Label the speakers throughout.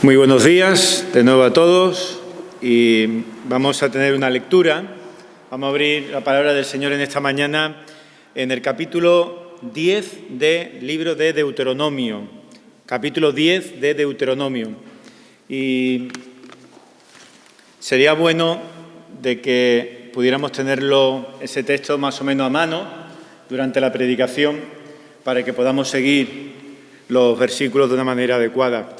Speaker 1: Muy buenos días de nuevo a todos y vamos a tener una lectura. Vamos a abrir la palabra del Señor en esta mañana en el capítulo 10 del libro de Deuteronomio. Capítulo 10 de Deuteronomio. Y sería bueno de que pudiéramos tenerlo, ese texto más o menos a mano durante la predicación para que podamos seguir los versículos de una manera adecuada.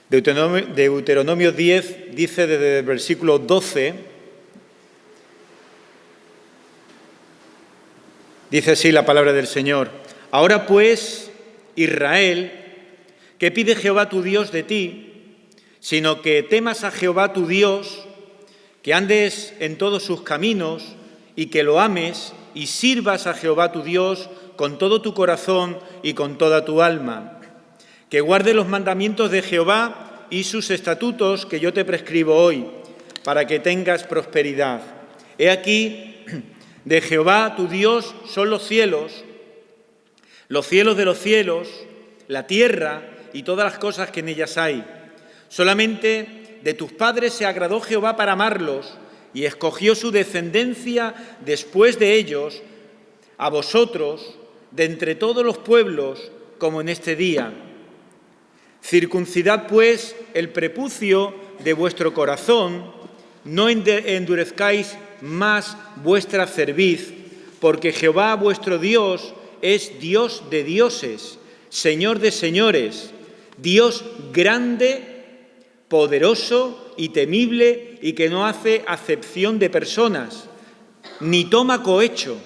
Speaker 1: Deuteronomio 10 dice desde el versículo 12, dice así la palabra del Señor: Ahora pues, Israel, ¿qué pide Jehová tu Dios de ti? Sino que temas a Jehová tu Dios, que andes en todos sus caminos y que lo ames y sirvas a Jehová tu Dios con todo tu corazón y con toda tu alma. Que guarde los mandamientos de Jehová y sus estatutos que yo te prescribo hoy, para que tengas prosperidad. He aquí, de Jehová tu Dios son los cielos de los cielos, la tierra y todas las cosas que en ellas hay. Solamente de tus padres se agradó Jehová para amarlos y escogió su descendencia después de ellos, a vosotros, de entre todos los pueblos, como en este día. Circuncidad, pues, el prepucio de vuestro corazón, no endurezcáis más vuestra cerviz, porque Jehová vuestro Dios es Dios de dioses, Señor de señores, Dios grande, poderoso y temible, y que no hace acepción de personas, ni toma cohecho,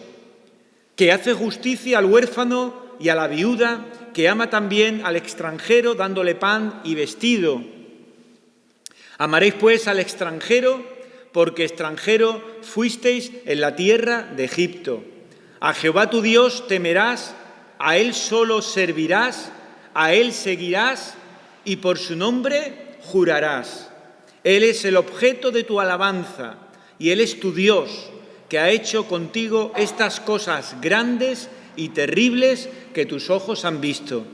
Speaker 1: que hace justicia al huérfano y a la viuda, que ama también al extranjero dándole pan y vestido. Amaréis pues al extranjero, porque extranjero fuisteis en la tierra de Egipto. A Jehová tu Dios temerás, a Él solo servirás, a Él seguirás y por su nombre jurarás. Él es el objeto de tu alabanza y Él es tu Dios, que ha hecho contigo estas cosas grandes y terribles que tus ojos han visto.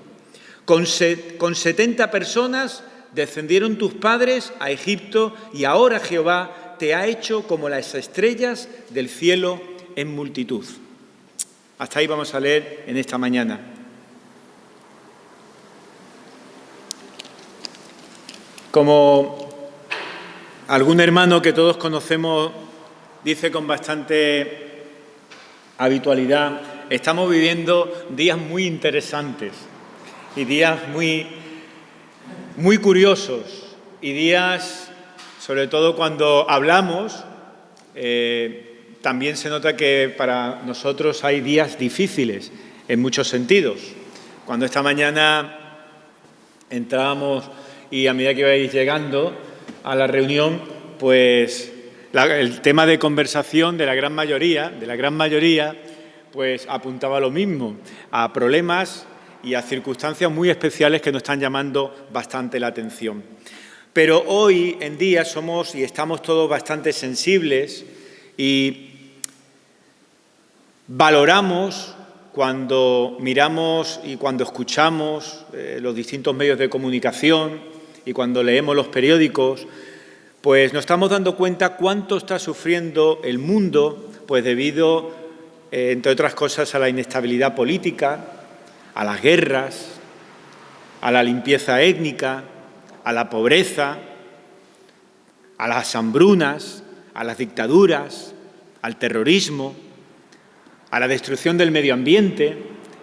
Speaker 1: Con 70 personas descendieron tus padres a Egipto y ahora Jehová te ha hecho como las estrellas del cielo en multitud. Hasta ahí vamos a leer en esta mañana. Como algún hermano que todos conocemos dice con bastante habitualidad, estamos viviendo días muy interesantes y días muy curiosos y días, sobre todo cuando hablamos, también se nota que para nosotros hay días difíciles en muchos sentidos. Cuando esta mañana entrábamos y a medida que ibais llegando a la reunión, pues el tema de conversación de la gran mayoría, pues apuntaba a lo mismo, a problemas y a circunstancias muy especiales que nos están llamando bastante la atención. Pero hoy en día somos y estamos todos bastante sensibles y valoramos cuando miramos y cuando escuchamos los distintos medios de comunicación y cuando leemos los periódicos, pues nos estamos dando cuenta cuánto está sufriendo el mundo, pues debido, entre otras cosas, a la inestabilidad política, a las guerras, a la limpieza étnica, a la pobreza, a las hambrunas, a las dictaduras, al terrorismo, a la destrucción del medio ambiente,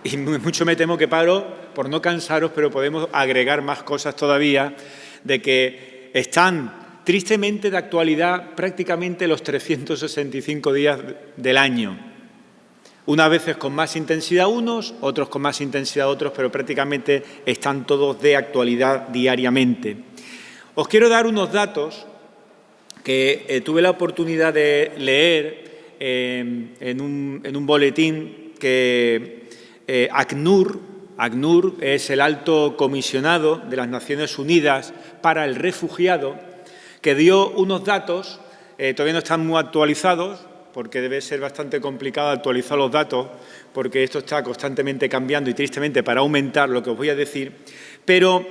Speaker 1: y mucho me temo que paro por no cansaros, pero podemos agregar más cosas todavía, de que están tristemente de actualidad prácticamente los 365 días del año. Unas veces con más intensidad unos, otros con más intensidad otros, pero prácticamente están todos de actualidad diariamente. Os quiero dar unos datos que tuve la oportunidad de leer en un boletín que ACNUR es el alto comisionado de las Naciones Unidas para el refugiado, que dio unos datos, todavía no están muy actualizados, porque debe ser bastante complicado actualizar los datos, porque esto está constantemente cambiando y tristemente para aumentar lo que os voy a decir, pero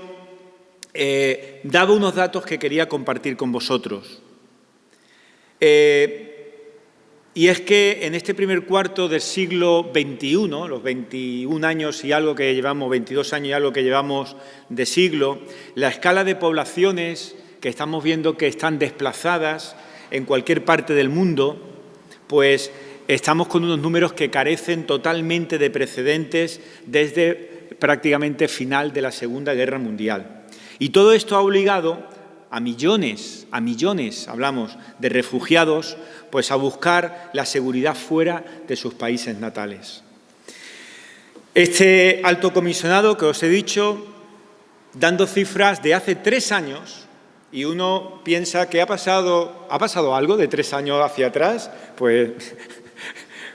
Speaker 1: daba unos datos que quería compartir con vosotros. Y es que en este primer cuarto del siglo XXI, los 21 años y algo que llevamos, 22 años y algo que llevamos de siglo, la escala de poblaciones que estamos viendo que están desplazadas en cualquier parte del mundo, pues estamos con unos números que carecen totalmente de precedentes desde prácticamente final de la Segunda Guerra Mundial. Y todo esto ha obligado a millones, hablamos, de refugiados, pues a buscar la seguridad fuera de sus países natales. Este alto comisionado que os he dicho, dando cifras de hace 3 años, y uno piensa que ha pasado algo de 3 años hacia atrás, pues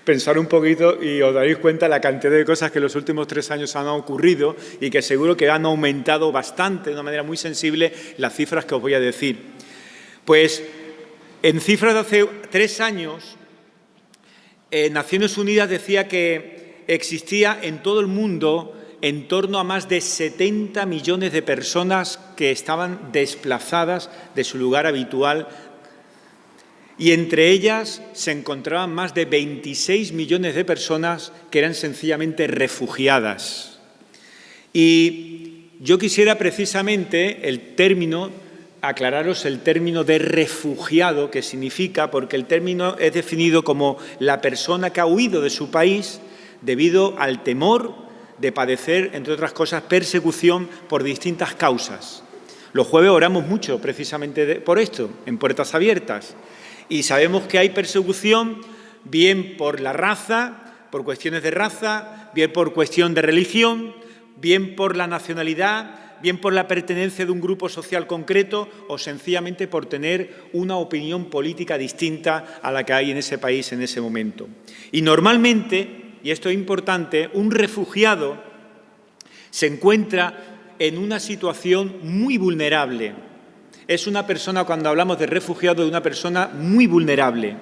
Speaker 1: pensar un poquito y os daréis cuenta de la cantidad de cosas que en los últimos 3 años han ocurrido y que seguro que han aumentado bastante, de una manera muy sensible, las cifras que os voy a decir. Pues en cifras de hace 3 años, Naciones Unidas decía que existía en todo el mundo en torno a más de 70 millones de personas que estaban desplazadas de su lugar habitual, y entre ellas se encontraban más de 26 millones de personas que eran sencillamente refugiadas. Y yo quisiera precisamente aclararos el término de refugiado, que significa, porque el término es definido como la persona que ha huido de su país debido al temor de padecer, entre otras cosas, persecución por distintas causas. Los jueves oramos mucho precisamente por esto, en Puertas Abiertas. Y sabemos que hay persecución bien por la raza, por cuestiones de raza, bien por cuestión de religión, bien por la nacionalidad, bien por la pertenencia de un grupo social concreto o sencillamente por tener una opinión política distinta a la que hay en ese país en ese momento. Y normalmente, y esto es importante, un refugiado se encuentra en una situación muy vulnerable. Es una persona, cuando hablamos de refugiado, de una persona muy vulnerable,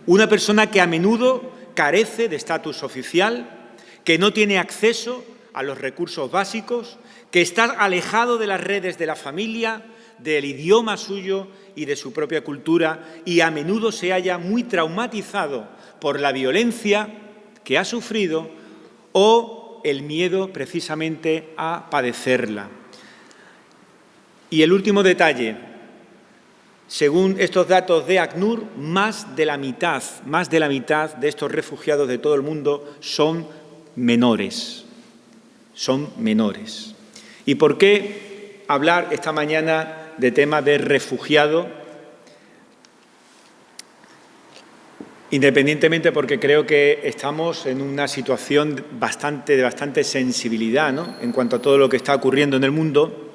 Speaker 1: una persona que a menudo carece de estatus oficial, que no tiene acceso a los recursos básicos, que está alejado de las redes de la familia, del idioma suyo y de su propia cultura, y a menudo se halla muy traumatizado por la violencia que ha sufrido o el miedo precisamente a padecerla. Y el último detalle, según estos datos de ACNUR, más de la mitad de estos refugiados de todo el mundo son menores. ¿Y por qué hablar esta mañana de tema de refugiado? Independientemente, porque creo que estamos en una situación de bastante sensibilidad, ¿no?, en cuanto a todo lo que está ocurriendo en el mundo.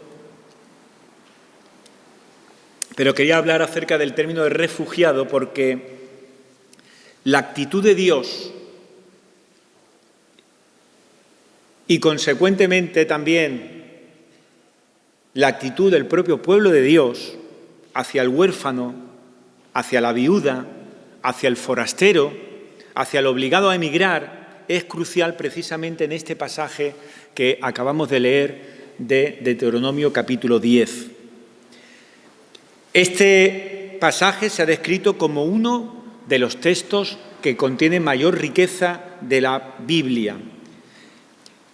Speaker 1: Pero quería hablar acerca del término de refugiado porque la actitud de Dios y, consecuentemente, también la actitud del propio pueblo de Dios hacia el huérfano, hacia la viuda, hacia el forastero, hacia el obligado a emigrar, es crucial precisamente en este pasaje que acabamos de leer de Deuteronomio capítulo 10. Este pasaje se ha descrito como uno de los textos que contiene mayor riqueza de la Biblia.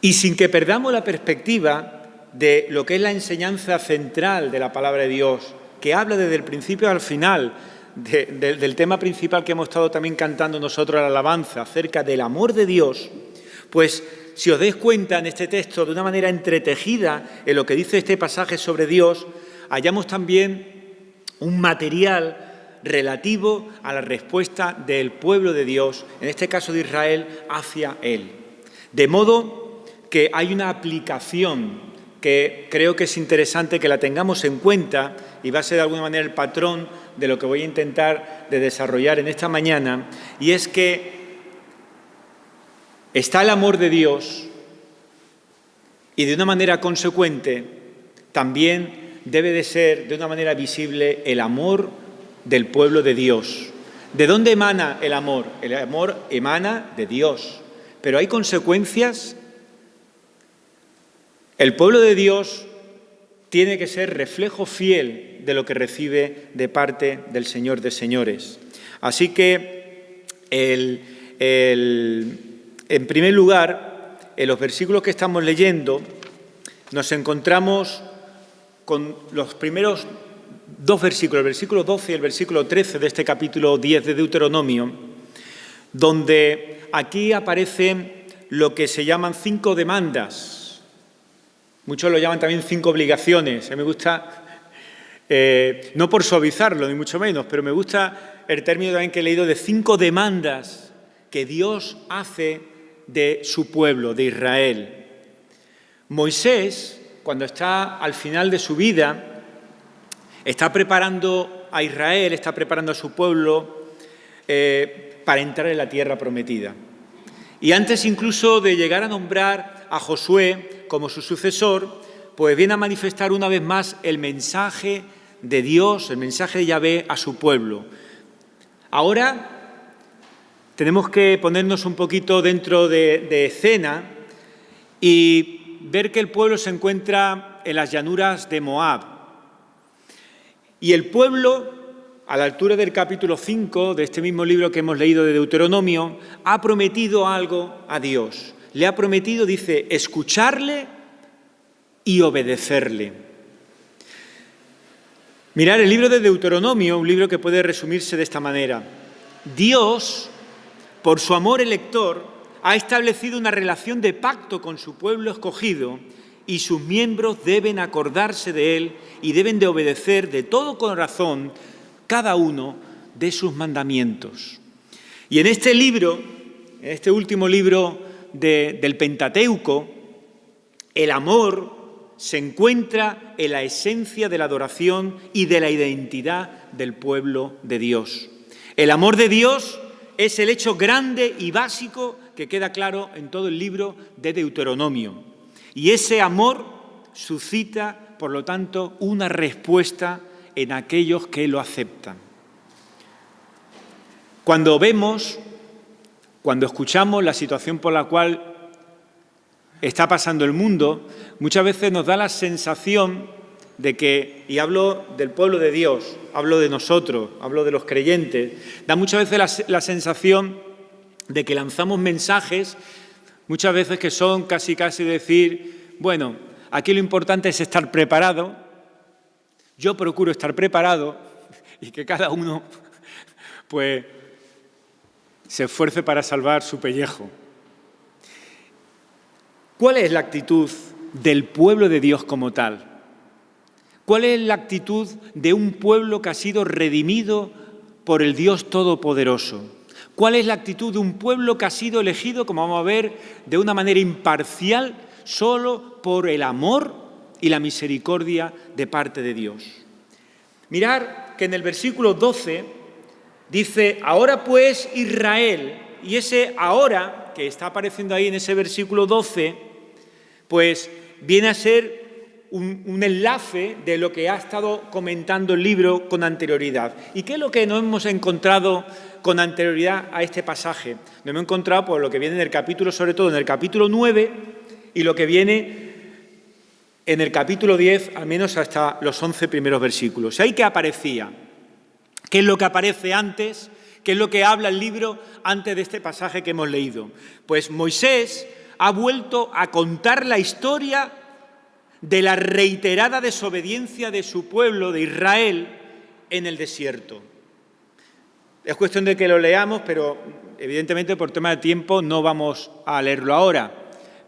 Speaker 1: Y sin que perdamos la perspectiva de lo que es la enseñanza central de la palabra de Dios, que habla desde el principio al final del tema principal que hemos estado también cantando nosotros en la alabanza, acerca del amor de Dios, pues si os dais cuenta en este texto, de una manera entretejida en lo que dice este pasaje sobre Dios, hallamos también un material relativo a la respuesta del pueblo de Dios, en este caso de Israel, hacia Él. De modo que hay una aplicación que creo que es interesante que la tengamos en cuenta y va a ser de alguna manera el patrón de lo que voy a intentar de desarrollar en esta mañana, y es que está el amor de Dios y de una manera consecuente también debe de ser de una manera visible el amor del pueblo de Dios. ¿De dónde emana el amor? El amor emana de Dios, pero hay consecuencias. El pueblo de Dios tiene que ser reflejo fiel de lo que recibe de parte del Señor de señores. Así que, en primer lugar, en los versículos que estamos leyendo, nos encontramos con los primeros dos versículos, el versículo 12 y el versículo 13 de este capítulo 10 de Deuteronomio, donde aquí aparecen lo que se llaman 5 demandas. Muchos lo llaman también 5 obligaciones. A mí me gusta, no por suavizarlo, ni mucho menos, pero me gusta el término también que he leído de 5 demandas que Dios hace de su pueblo, de Israel. Moisés, cuando está al final de su vida, está preparando a Israel, está preparando a su pueblo para entrar en la tierra prometida. Y antes incluso de llegar a nombrar a Josué como su sucesor, pues viene a manifestar una vez más el mensaje de Dios, el mensaje de Yahvé a su pueblo. Ahora tenemos que ponernos un poquito dentro de escena y ver que el pueblo se encuentra en las llanuras de Moab. Y el pueblo, a la altura del capítulo 5 de este mismo libro que hemos leído de Deuteronomio, ha prometido algo a Dios. Le ha prometido, dice, escucharle y obedecerle. Mirad, el libro de Deuteronomio, un libro que puede resumirse de esta manera. Dios, por su amor elector, ha establecido una relación de pacto con su pueblo escogido y sus miembros deben acordarse de él y deben de obedecer de todo corazón cada uno de sus mandamientos. Y en este libro, en este último libro del Pentateuco, el amor se encuentra en la esencia de la adoración y de la identidad del pueblo de Dios. El amor de Dios es el hecho grande y básico que queda claro en todo el libro de Deuteronomio. Y ese amor suscita, por lo tanto, una respuesta en aquellos que lo aceptan. Cuando escuchamos la situación por la cual está pasando el mundo, muchas veces nos da la sensación de que, y hablo del pueblo de Dios, hablo de nosotros, hablo de los creyentes, da muchas veces la sensación de que lanzamos mensajes, muchas veces que son casi decir, bueno, aquí lo importante es estar preparado, yo procuro estar preparado y que cada uno pues se esfuerce para salvar su pellejo. ¿Cuál es la actitud del pueblo de Dios como tal? ¿Cuál es la actitud de un pueblo que ha sido redimido por el Dios Todopoderoso? ¿Cuál es la actitud de un pueblo que ha sido elegido, como vamos a ver, de una manera imparcial, solo por el amor y la misericordia de parte de Dios? Mirad que en el versículo 12 dice, ahora pues Israel, y ese ahora que está apareciendo ahí en ese versículo 12, pues viene a ser un enlace de lo que ha estado comentando el libro con anterioridad. ¿Y qué es lo que nos hemos encontrado con anterioridad a este pasaje? Nos hemos encontrado por lo que viene en el capítulo, sobre todo en el capítulo 9, y lo que viene en el capítulo 10, al menos hasta los 11 primeros versículos. ¿Ahí qué aparecía? ¿Qué es lo que aparece antes? ¿Qué es lo que habla el libro antes de este pasaje que hemos leído? Pues Moisés ha vuelto a contar la historia de la reiterada desobediencia de su pueblo, de Israel, en el desierto. Es cuestión de que lo leamos, pero evidentemente por tema de tiempo no vamos a leerlo ahora.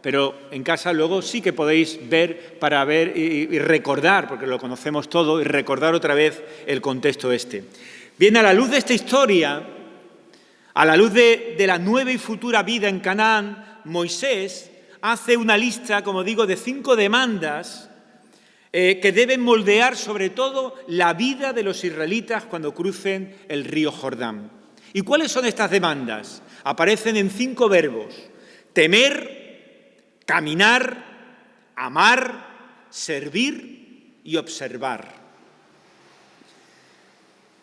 Speaker 1: Pero en casa luego sí que podéis ver para ver y recordar, porque lo conocemos todo, y recordar otra vez el contexto este. Bien, a la luz de esta historia, a la luz de la nueva y futura vida en Canaán, Moisés hace una lista, como digo, de 5 demandas que deben moldear sobre todo la vida de los israelitas cuando crucen el río Jordán. ¿Y cuáles son estas demandas? Aparecen en 5 verbos: temer, caminar, amar, servir y observar.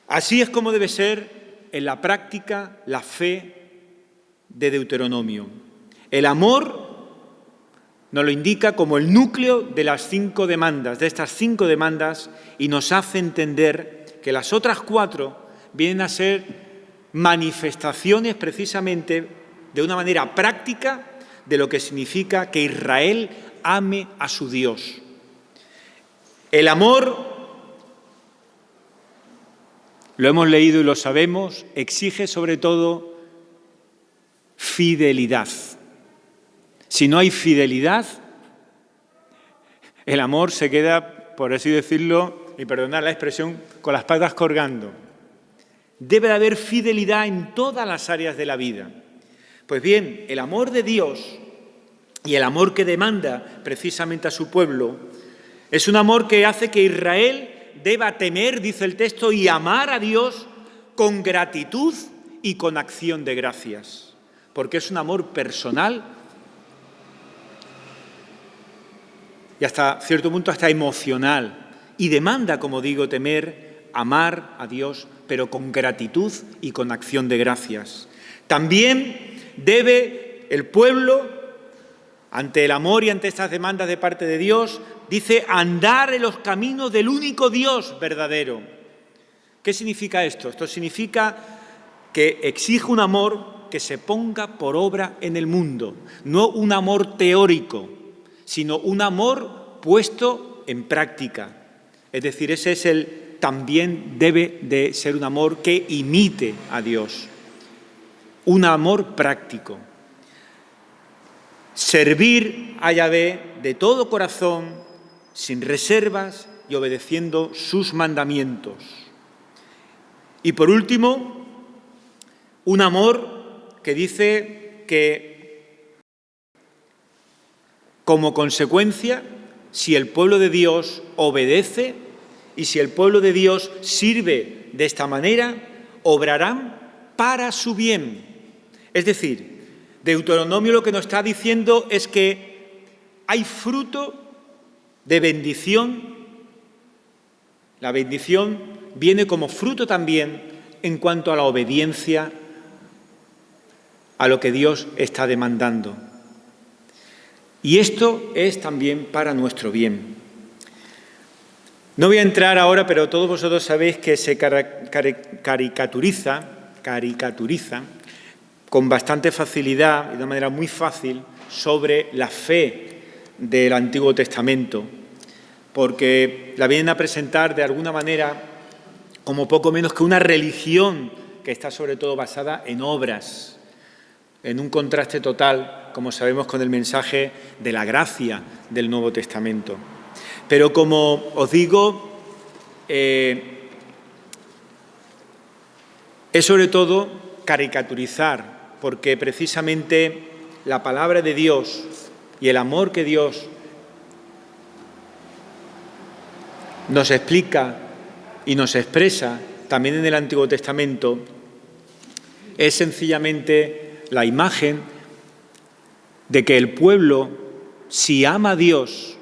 Speaker 1: Así es como debe ser en la práctica la fe de Deuteronomio. El amor nos lo indica como el núcleo de las 5 demandas, de estas 5 demandas, y nos hace entender que las otras 4 vienen a ser manifestaciones precisamente de una manera práctica de lo que significa que Israel ame a su Dios. El amor, lo hemos leído y lo sabemos, exige sobre todo fidelidad. Si no hay fidelidad, el amor se queda, por así decirlo, y perdonad la expresión, con las patas colgando. Debe de haber fidelidad en todas las áreas de la vida. Pues bien, el amor de Dios y el amor que demanda precisamente a su pueblo es un amor que hace que Israel deba temer, dice el texto, y amar a Dios con gratitud y con acción de gracias, porque es un amor personal y hasta cierto punto hasta emocional, y demanda, como digo, temer, amar a Dios, pero con gratitud y con acción de gracias. También debe el pueblo, ante el amor y ante estas demandas de parte de Dios, dice andar en los caminos del único Dios verdadero. ¿Qué significa esto? Esto significa que exige un amor que se ponga por obra en el mundo, no un amor teórico, sino un amor puesto en práctica. Es decir, también debe de ser un amor que imite a Dios, un amor práctico. Servir a Yahvé de todo corazón, sin reservas y obedeciendo sus mandamientos. Y por último, un amor que dice que como consecuencia, si el pueblo de Dios obedece y si el pueblo de Dios sirve de esta manera, obrarán para su bien. Es decir, Deuteronomio lo que nos está diciendo es que hay fruto de bendición. La bendición viene como fruto también en cuanto a la obediencia a lo que Dios está demandando. Y esto es también para nuestro bien. No voy a entrar ahora, pero todos vosotros sabéis que se caricaturiza con bastante facilidad y de una manera muy fácil sobre la fe del Antiguo Testamento, porque la vienen a presentar de alguna manera como poco menos que una religión que está sobre todo basada en obras, en un contraste total, como sabemos, con el mensaje de la gracia del Nuevo Testamento. Pero como os digo, es sobre todo caricaturizar, porque precisamente la palabra de Dios y el amor que Dios nos explica y nos expresa también en el Antiguo Testamento es sencillamente la imagen de que el pueblo, si ama a Dios,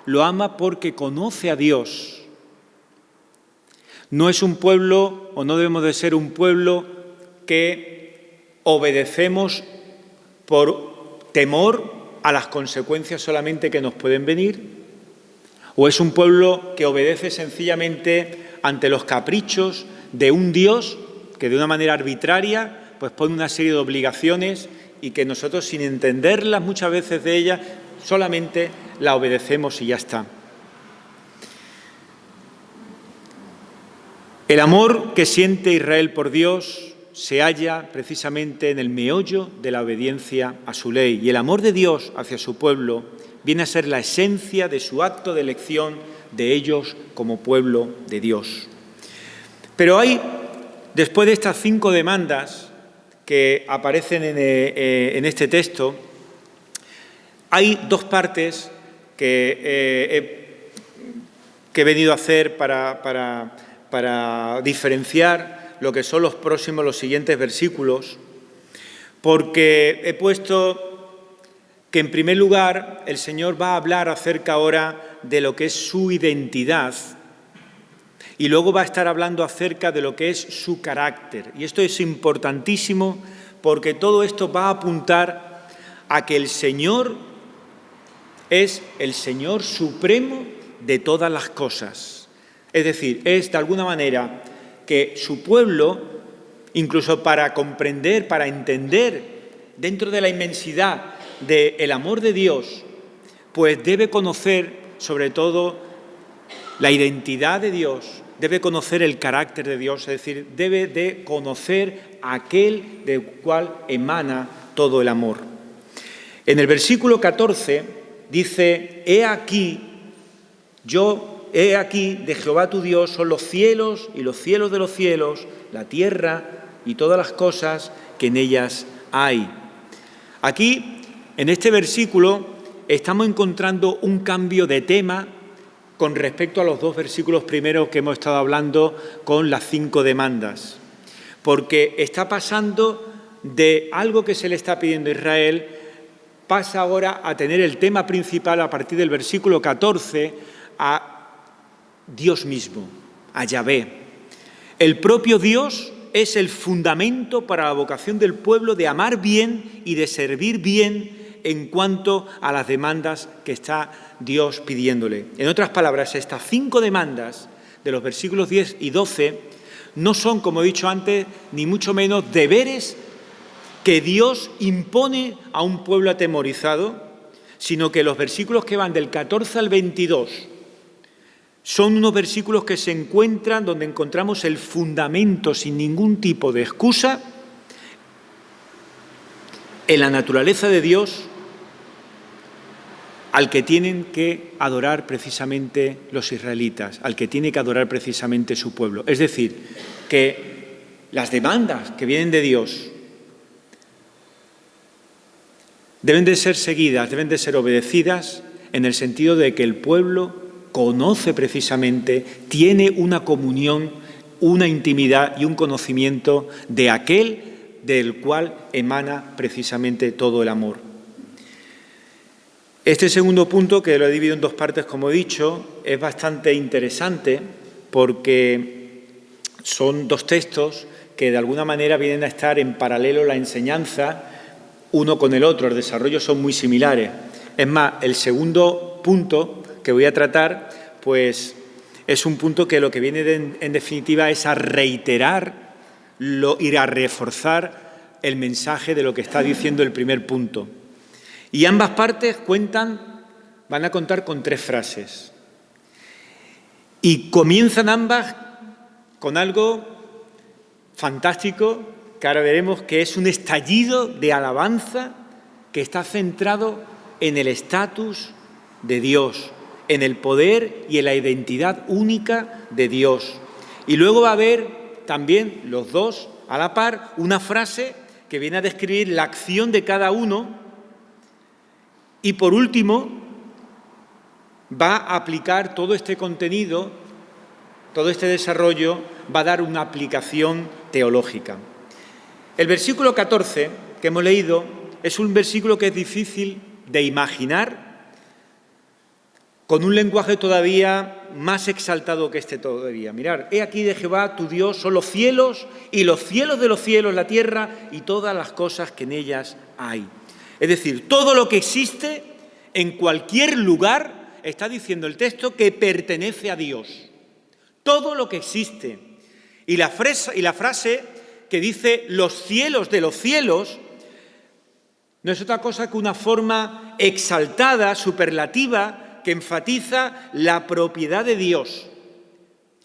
Speaker 1: lo ama porque conoce a Dios. No es un pueblo, o no debemos de ser un pueblo que obedecemos por temor a las consecuencias solamente que nos pueden venir, o es un pueblo que obedece sencillamente ante los caprichos de un Dios que de una manera arbitraria pues pone una serie de obligaciones y que nosotros, sin entenderlas muchas veces de ellas, solamente la obedecemos y ya está. El amor que siente Israel por Dios se halla precisamente en el meollo de la obediencia a su ley, y el amor de Dios hacia su pueblo viene a ser la esencia de su acto de elección de ellos como pueblo de Dios. Pero hay, después de estas 5 demandas que aparecen en este texto, hay 2 partes que he venido a hacer para diferenciar lo que son los siguientes versículos, porque he puesto que, en primer lugar, el Señor va a hablar acerca ahora de lo que es su identidad, y luego va a estar hablando acerca de lo que es su carácter. Y esto es importantísimo porque todo esto va a apuntar a que el Señor es el Señor supremo de todas las cosas. Es decir, es de alguna manera que su pueblo, incluso para comprender, para entender dentro de la inmensidad del amor de Dios, pues debe conocer sobre todo la identidad de Dios, debe conocer el carácter de Dios, es decir, debe de conocer aquel del cual emana todo el amor. En el versículo 14 dice: He aquí de Jehová tu Dios son los cielos y los cielos de los cielos, la tierra y todas las cosas que en ellas hay. Aquí, en este versículo, estamos encontrando un cambio de tema con respecto a los dos versículos primeros que hemos estado hablando con las 5 demandas, porque está pasando de algo que se le está pidiendo a Israel, pasa ahora a tener el tema principal a partir del versículo 14 a Dios mismo, a Yahvé. El propio Dios es el fundamento para la vocación del pueblo de amar bien y de servir bien en cuanto a las demandas que está Dios pidiéndole. En otras palabras, estas 5 demandas de los versículos 10 y 12 no son, como he dicho antes, ni mucho menos deberes que Dios impone a un pueblo atemorizado, sino que los versículos que van del 14 al 22 son unos versículos que se encuentran donde encontramos el fundamento sin ningún tipo de excusa en la naturaleza de Dios al que tienen que adorar precisamente los israelitas, al que tiene que adorar precisamente su pueblo. Es decir, que las demandas que vienen de Dios deben de ser seguidas, deben de ser obedecidas en el sentido de que el pueblo conoce precisamente, tiene una comunión, una intimidad y un conocimiento de aquel del cual emana precisamente todo el amor. Este segundo punto, que lo he dividido en 2 partes, como he dicho, es bastante interesante porque son 2 textos que de alguna manera vienen a estar en paralelo la enseñanza uno con el otro, los desarrollos son muy similares. Es más, el segundo punto que voy a tratar, pues es un punto que lo que viene en definitiva es a reiterar y a reforzar el mensaje de lo que está diciendo el primer punto. Y ambas partes van a contar con 3 frases. Y comienzan ambas con algo fantástico, que ahora veremos, que es un estallido de alabanza que está centrado en el estatus de Dios, en el poder y en la identidad única de Dios. Y luego va a haber también, los dos a la par, una frase que viene a describir la acción de cada uno. Y por último, va a aplicar todo este contenido, todo este desarrollo, va a dar una aplicación teológica. El versículo 14 que hemos leído es un versículo que es difícil de imaginar con un lenguaje todavía más exaltado que este todavía. Mirad, he aquí de Jehová tu Dios son los cielos y los cielos de los cielos, la tierra y todas las cosas que en ellas hay. Es decir, todo lo que existe en cualquier lugar, está diciendo el texto, que pertenece a Dios. Todo lo que existe. Y la frase que dice los cielos de los cielos no es otra cosa que una forma exaltada, superlativa, que enfatiza la propiedad de Dios.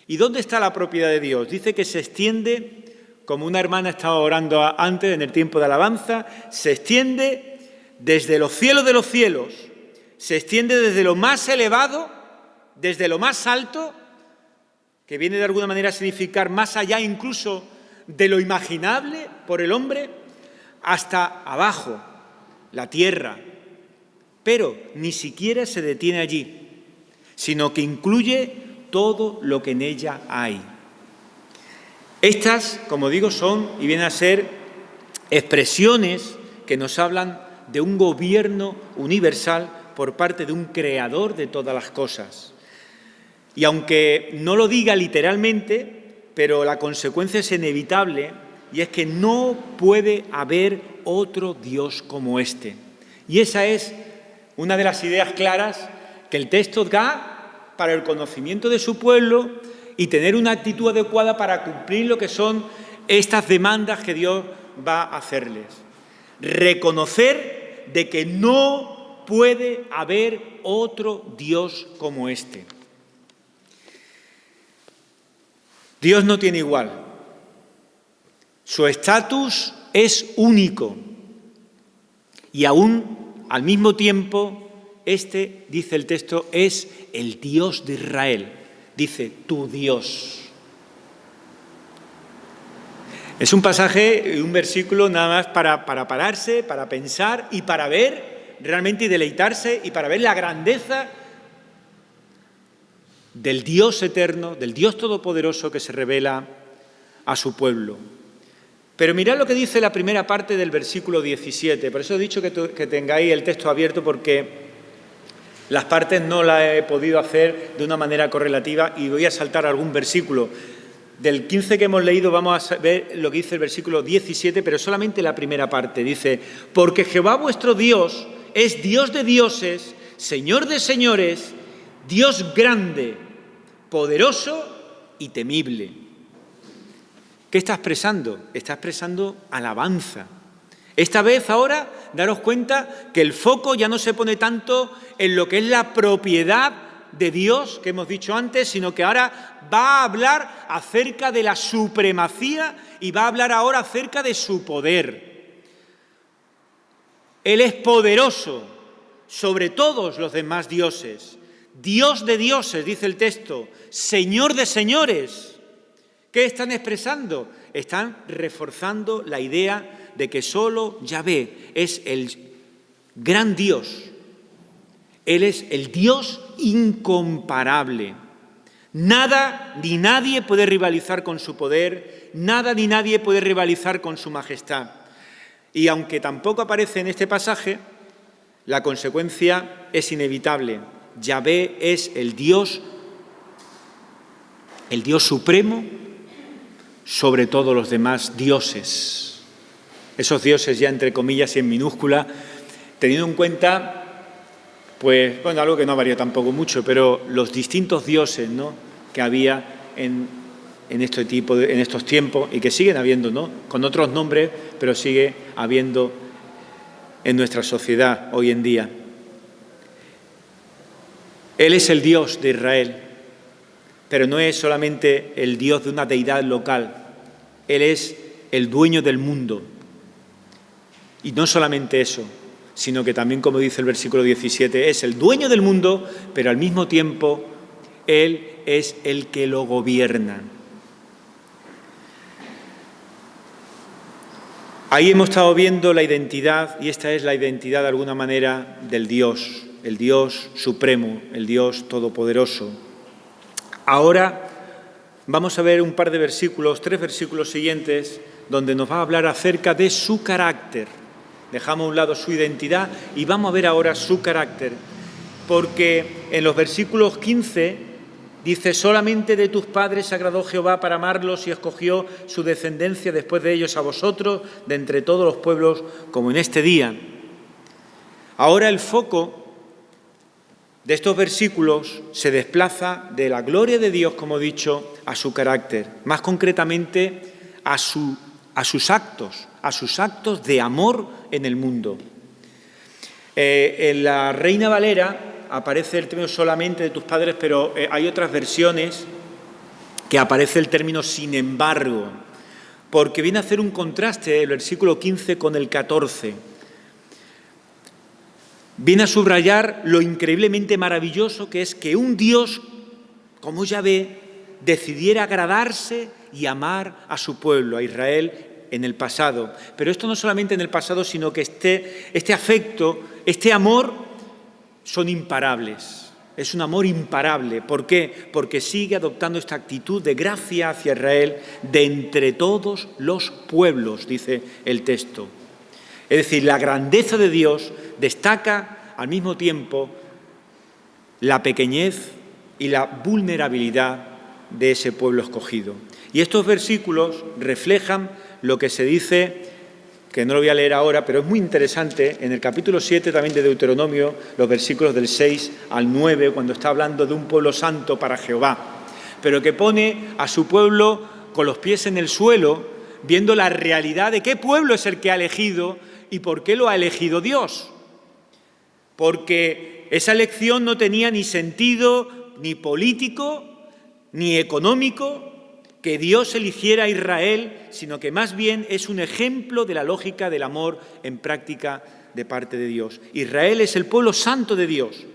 Speaker 1: ¿Y dónde está la propiedad de Dios? Dice que se extiende, como una hermana estaba orando antes en el tiempo de alabanza, se extiende desde los cielos de los cielos, se extiende desde lo más elevado, desde lo más alto, que viene de alguna manera a significar más allá incluso de lo imaginable por el hombre, hasta abajo, la tierra. Pero ni siquiera se detiene allí, sino que incluye todo lo que en ella hay. Estas, como digo, son y vienen a ser expresiones que nos hablan de un gobierno universal por parte de un creador de todas las cosas. Y aunque no lo diga literalmente, pero la consecuencia es inevitable, y es que no puede haber otro Dios como este. Y esa es Una de las ideas claras que el texto da para el conocimiento de su pueblo y tener una actitud adecuada para cumplir lo que son estas demandas que Dios va a hacerles. Reconocer de que no puede haber otro Dios como este. Dios no tiene igual. Su estatus es único. Y aún, al mismo tiempo, este, dice el texto, es el Dios de Israel. Dice, tu Dios. Es un pasaje, un versículo nada más para pararse, para pensar y para ver realmente y deleitarse y para ver la grandeza del Dios eterno, del Dios todopoderoso que se revela a su pueblo. Pero mirad lo que dice la primera parte del versículo 17. Por eso he dicho que tengáis el texto abierto, porque las partes no las he podido hacer de una manera correlativa y voy a saltar algún versículo. Del 15 que hemos leído vamos a ver lo que dice el versículo 17, pero solamente la primera parte. Dice, porque Jehová vuestro Dios es Dios de dioses, Señor de señores, Dios grande, poderoso y temible. ¿Qué está expresando? Está expresando alabanza. Esta vez ahora, daros cuenta que el foco ya no se pone tanto en lo que es la propiedad de Dios, que hemos dicho antes, sino que ahora va a hablar acerca de la supremacía y va a hablar ahora acerca de su poder. Él es poderoso sobre todos los demás dioses. Dios de dioses, dice el texto, Señor de señores. ¿Qué están expresando? Están reforzando la idea de que solo Yahvé es el gran Dios. Él es el Dios incomparable. Nada ni nadie puede rivalizar con su poder, nada ni nadie puede rivalizar con su majestad. Y aunque tampoco aparece en este pasaje, la consecuencia es inevitable. Yahvé es el Dios supremo sobre todos los demás dioses. Esos dioses ya entre comillas y en minúscula, teniendo en cuenta, pues, bueno, algo que no varía tampoco mucho, pero los distintos dioses, ¿no?, que había en estos tiempos y que siguen habiendo, ¿no?, con otros nombres, pero sigue habiendo en nuestra sociedad hoy en día. Él es el Dios de Israel, pero no es solamente el Dios de una deidad local. Él es el dueño del mundo. Y no solamente eso, sino que también, como dice el versículo 17, es el dueño del mundo, pero al mismo tiempo Él es el que lo gobierna. Ahí hemos estado viendo la identidad, y esta es la identidad de alguna manera del Dios, el Dios supremo, el Dios todopoderoso. Ahora vamos a ver un par de versículos, 3 versículos siguientes, donde nos va a hablar acerca de su carácter. Dejamos a un lado su identidad y vamos a ver ahora su carácter, porque en los versículos 15 dice, solamente de tus padres se agradó Jehová para amarlos y escogió su descendencia después de ellos a vosotros, de entre todos los pueblos, como en este día. Ahora el foco de estos versículos se desplaza de la gloria de Dios, como he dicho, a su carácter, más concretamente a sus actos de amor en el mundo. En la Reina Valera aparece el término solamente de tus padres, pero hay otras versiones que aparece el término sin embargo, porque viene a hacer un contraste el versículo 15 con el 14. Viene a subrayar lo increíblemente maravilloso que es que un Dios como Yahvé decidiera agradarse y amar a su pueblo, a Israel, en el pasado. Pero esto no solamente en el pasado, sino que este afecto, este amor, son imparables. Es un amor imparable. ¿Por qué? Porque sigue adoptando esta actitud de gracia hacia Israel de entre todos los pueblos, dice el texto. Es decir, la grandeza de Dios destaca al mismo tiempo la pequeñez y la vulnerabilidad de ese pueblo escogido. Y estos versículos reflejan lo que se dice que no lo voy a leer ahora, pero es muy interesante, en el capítulo 7 también de Deuteronomio, los versículos del 6 al 9, cuando está hablando de un pueblo santo para Jehová, pero que pone a su pueblo con los pies en el suelo, viendo la realidad de qué pueblo es el que ha elegido y por qué lo ha elegido Dios. Porque esa elección no tenía ni sentido ni político ni económico, que Dios eligiera a Israel, sino que más bien es un ejemplo de la lógica del amor en práctica de parte de Dios. Israel es el pueblo santo de Dios.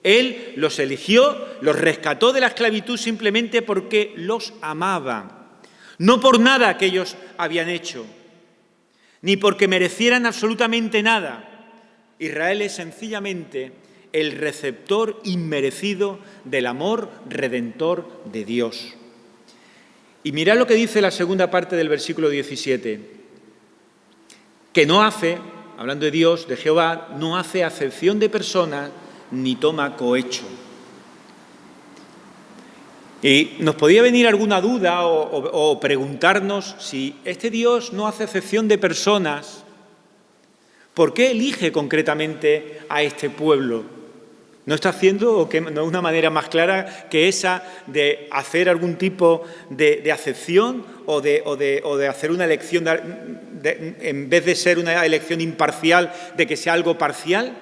Speaker 1: Él los eligió, los rescató de la esclavitud simplemente porque los amaba, no por nada que ellos habían hecho, ni porque merecieran absolutamente nada. Israel es sencillamente el receptor inmerecido del amor redentor de Dios. Y mirad lo que dice la segunda parte del versículo 17, que no hace, hablando de Dios, de Jehová, no hace acepción de personas ni toma cohecho. Y nos podía venir alguna duda o preguntarnos si este Dios no hace acepción de personas, ¿por qué elige concretamente a este pueblo? ¿No está haciendo o que no es una manera más clara que esa de hacer algún tipo de acepción o de hacer una elección, en vez de ser una elección imparcial, de que sea algo parcial?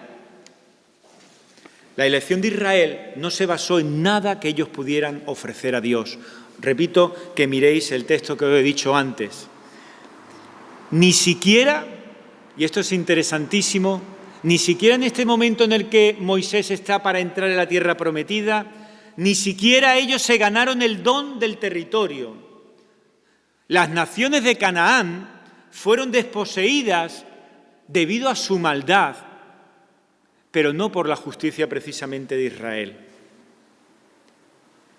Speaker 1: La elección de Israel no se basó en nada que ellos pudieran ofrecer a Dios. Repito que miréis el texto que os he dicho antes. Ni siquiera, y esto es interesantísimo, ni siquiera en este momento en el que Moisés está para entrar en la tierra prometida, ni siquiera ellos se ganaron el don del territorio. Las naciones de Canaán fueron desposeídas debido a su maldad, pero no por la justicia precisamente de Israel.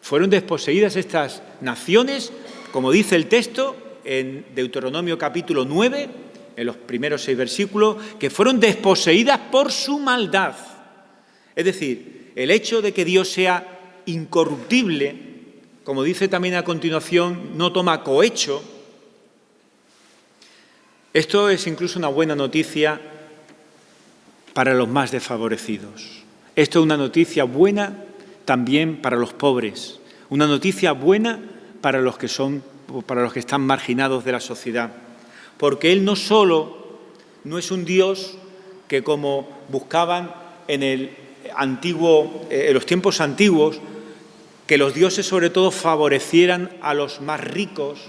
Speaker 1: Fueron desposeídas estas naciones, como dice el texto en Deuteronomio capítulo 9, en los primeros 6 versículos, que fueron desposeídas por su maldad. Es decir, el hecho de que Dios sea incorruptible, como dice también a continuación, no toma cohecho. Esto es incluso una buena noticia para los más desfavorecidos. Esto es una noticia buena también para los pobres, una noticia buena para los que están marginados de la sociedad. Porque Él no solo no es un Dios que, como buscaban en los tiempos antiguos, que los dioses sobre todo favorecieran a los más ricos,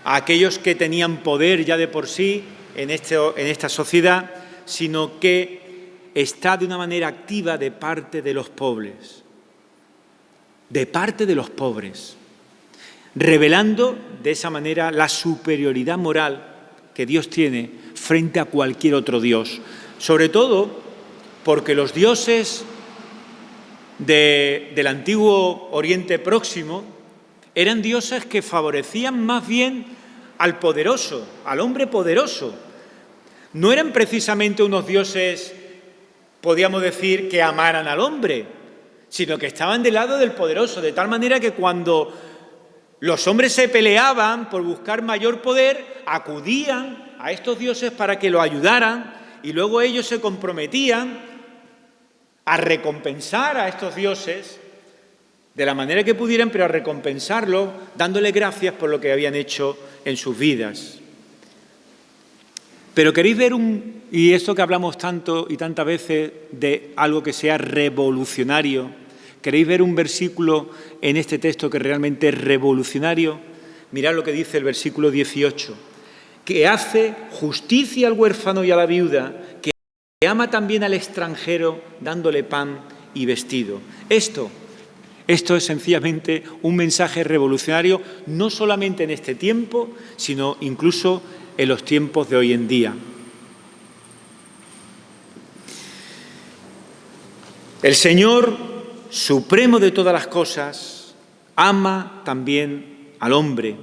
Speaker 1: a aquellos que tenían poder ya de por sí en esta sociedad, sino que está de una manera activa de parte de los pobres, revelando de esa manera la superioridad moral que Dios tiene frente a cualquier otro Dios. Sobre todo porque los dioses del antiguo Oriente Próximo eran dioses que favorecían más bien al poderoso, al hombre poderoso. No eran precisamente unos dioses, podríamos decir, que amaran al hombre, sino que estaban del lado del poderoso, de tal manera que cuando los hombres se peleaban por buscar mayor poder, acudían a estos dioses para que lo ayudaran y luego ellos se comprometían a recompensar a estos dioses de la manera que pudieran, pero a recompensarlos dándole gracias por lo que habían hecho en sus vidas. Pero queréis ver y esto que hablamos tanto y tantas veces de algo que sea revolucionario, ¿queréis ver un versículo en este texto que realmente es revolucionario? Mirad lo que dice el versículo 18, que hace justicia al huérfano y a la viuda, que ama también al extranjero dándole pan y vestido. Esto es sencillamente un mensaje revolucionario, no solamente en este tiempo, sino incluso en los tiempos de hoy en día. El Señor, supremo de todas las cosas, ama también al hombre.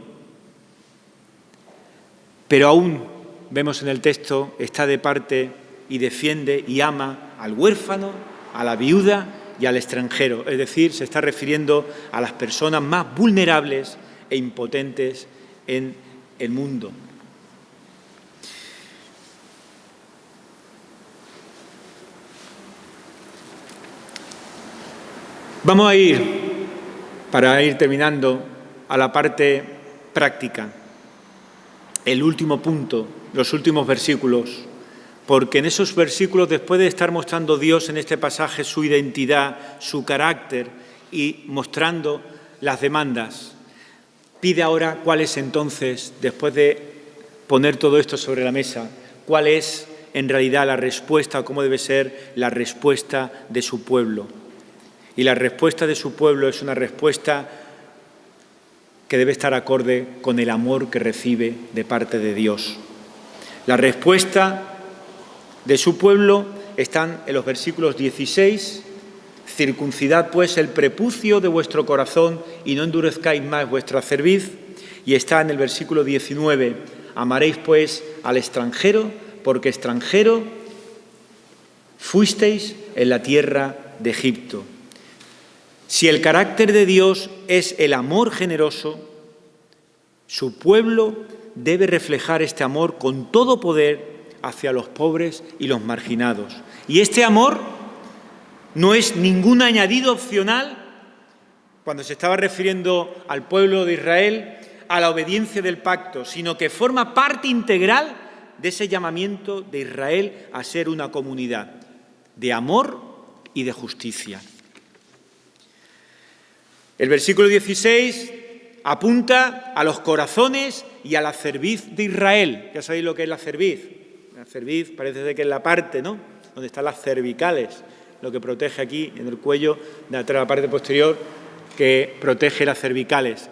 Speaker 1: Pero aún, vemos en el texto, está de parte y defiende y ama al huérfano, a la viuda y al extranjero. Es decir, se está refiriendo a las personas más vulnerables e impotentes en el mundo. Vamos a ir, para ir terminando, a la parte práctica. El último punto, los últimos versículos, porque en esos versículos, después de estar mostrando Dios en este pasaje su identidad, su carácter y mostrando las demandas, pide ahora cuál es entonces, después de poner todo esto sobre la mesa, cuál es en realidad la respuesta, cómo debe ser la respuesta de su pueblo. Y la respuesta de su pueblo es una respuesta que debe estar acorde con el amor que recibe de parte de Dios. La respuesta de su pueblo están en los versículos 16, circuncidad pues el prepucio de vuestro corazón y no endurezcáis más vuestra cerviz, y está en el versículo 19, amaréis pues al extranjero, porque extranjero fuisteis en la tierra de Egipto. Si el carácter de Dios es el amor generoso, su pueblo debe reflejar este amor con todo poder hacia los pobres y los marginados. Y este amor no es ningún añadido opcional, cuando se estaba refiriendo al pueblo de Israel, a la obediencia del pacto, sino que forma parte integral de ese llamamiento de Israel a ser una comunidad de amor y de justicia. El versículo 16 apunta a los corazones y a la cerviz de Israel. Ya sabéis lo que es la cerviz. La cerviz parece ser que es la parte, ¿no?, donde están las cervicales, lo que protege aquí en el cuello, de atrás, la parte posterior, que protege las cervicales.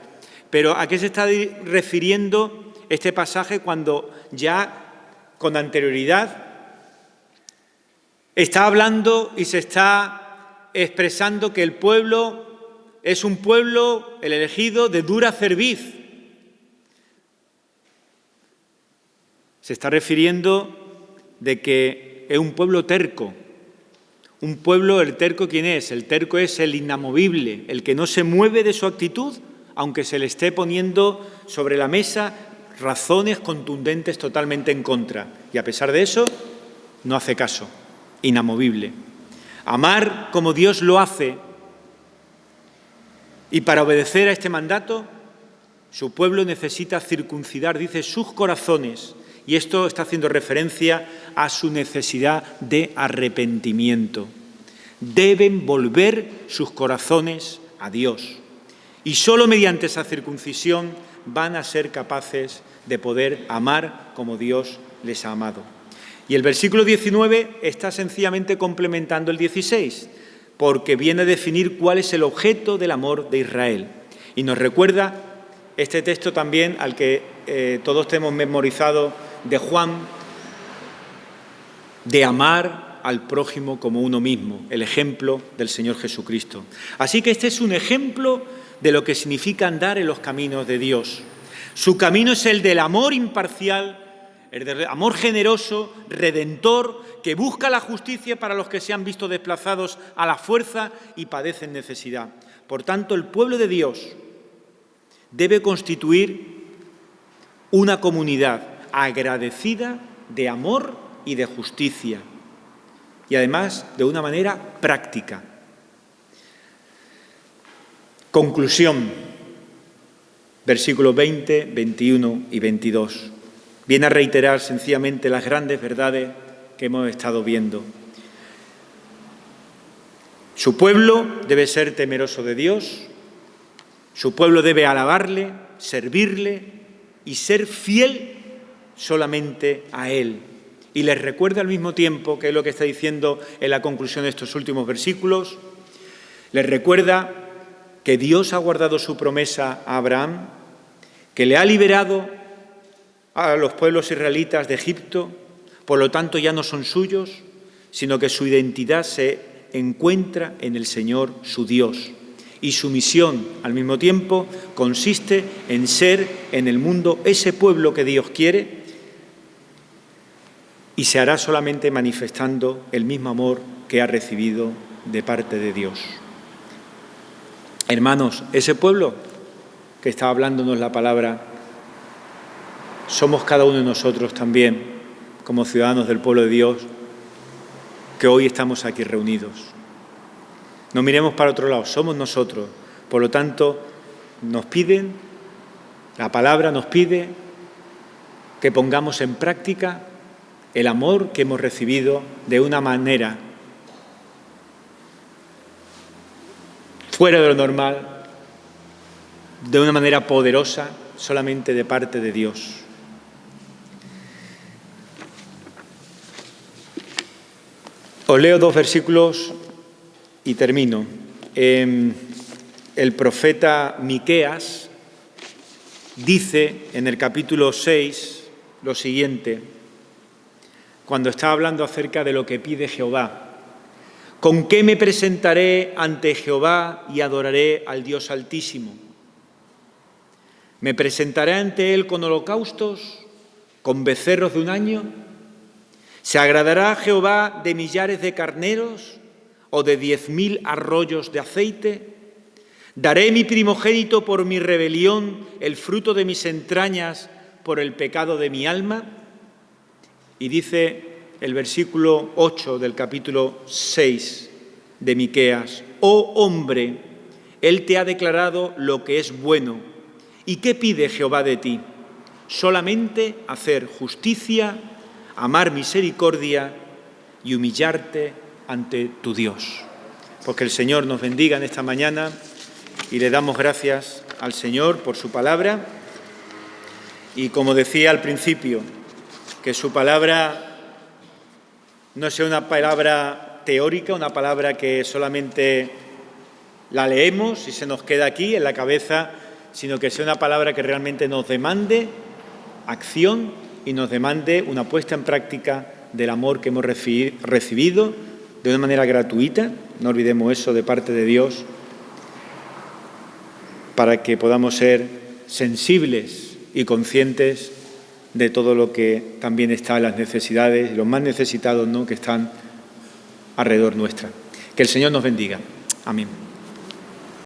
Speaker 1: Pero ¿a qué se está refiriendo este pasaje cuando ya con anterioridad está hablando y se está expresando que el pueblo es un pueblo, el elegido, de dura cerviz? Se está refiriendo de que es un pueblo terco. Un pueblo, el terco, ¿quién es? El terco es el inamovible, el que no se mueve de su actitud, aunque se le esté poniendo sobre la mesa razones contundentes totalmente en contra. Y a pesar de eso, no hace caso, inamovible. Amar como Dios lo hace, y para obedecer a este mandato, su pueblo necesita circuncidar, dice, sus corazones. Y esto está haciendo referencia a su necesidad de arrepentimiento. Deben volver sus corazones a Dios. Y solo mediante esa circuncisión van a ser capaces de poder amar como Dios les ha amado. Y el versículo 19 está sencillamente complementando el 16, porque viene a definir cuál es el objeto del amor de Israel. Y nos recuerda este texto también al que todos tenemos memorizado de Juan, de amar al prójimo como uno mismo, el ejemplo del Señor Jesucristo. Así que este es un ejemplo de lo que significa andar en los caminos de Dios. Su camino es el del amor imparcial, el del amor generoso, redentor, que busca la justicia para los que se han visto desplazados a la fuerza y padecen necesidad. Por tanto, el pueblo de Dios debe constituir una comunidad agradecida de amor y de justicia, y además de una manera práctica. Conclusión, versículos 20, 21 y 22. Viene a reiterar sencillamente las grandes verdades que hemos estado viendo. Su pueblo debe ser temeroso de Dios, su pueblo debe alabarle, servirle y ser fiel solamente a Él. Y les recuerda al mismo tiempo, que es lo que está diciendo en la conclusión de estos últimos versículos, les recuerda que Dios ha guardado su promesa a Abraham, que le ha liberado a los pueblos israelitas de Egipto, por lo tanto ya no son suyos, sino que su identidad se encuentra en el Señor, su Dios. Y su misión, al mismo tiempo, consiste en ser en el mundo ese pueblo que Dios quiere, y se hará solamente manifestando el mismo amor que ha recibido de parte de Dios. Hermanos, ese pueblo que está hablándonos la palabra, somos cada uno de nosotros también, como ciudadanos del pueblo de Dios, que hoy estamos aquí reunidos. No miremos para otro lado, somos nosotros. Por lo tanto, la palabra nos pide que pongamos en práctica el amor que hemos recibido de una manera fuera de lo normal, de una manera poderosa, solamente de parte de Dios. Os leo 2 versículos y termino. El profeta Miqueas dice en el capítulo 6 lo siguiente, cuando está hablando acerca de lo que pide Jehová. ¿Con qué me presentaré ante Jehová y adoraré al Dios Altísimo? ¿Me presentaré ante Él con holocaustos, con becerros de un año? ¿Se agradará Jehová de millares de carneros o de 10.000 arroyos de aceite? ¿Daré mi primogénito por mi rebelión, el fruto de mis entrañas por el pecado de mi alma? Y dice el versículo 8 del capítulo 6 de Miqueas: «Oh hombre, Él te ha declarado lo que es bueno. ¿Y qué pide Jehová de ti? Solamente hacer justicia, amar misericordia y humillarte ante tu Dios». Pues que el Señor nos bendiga en esta mañana y le damos gracias al Señor por su palabra. Y como decía al principio, que su palabra no sea una palabra teórica, una palabra que solamente la leemos y se nos queda aquí en la cabeza, sino que sea una palabra que realmente nos demande acción y nos demande una puesta en práctica del amor que hemos recibido de una manera gratuita, no olvidemos eso, de parte de Dios, para que podamos ser sensibles y conscientes de todo lo que también está en las necesidades, los más necesitados, ¿no?, que están alrededor nuestra. Que el Señor nos bendiga. Amén.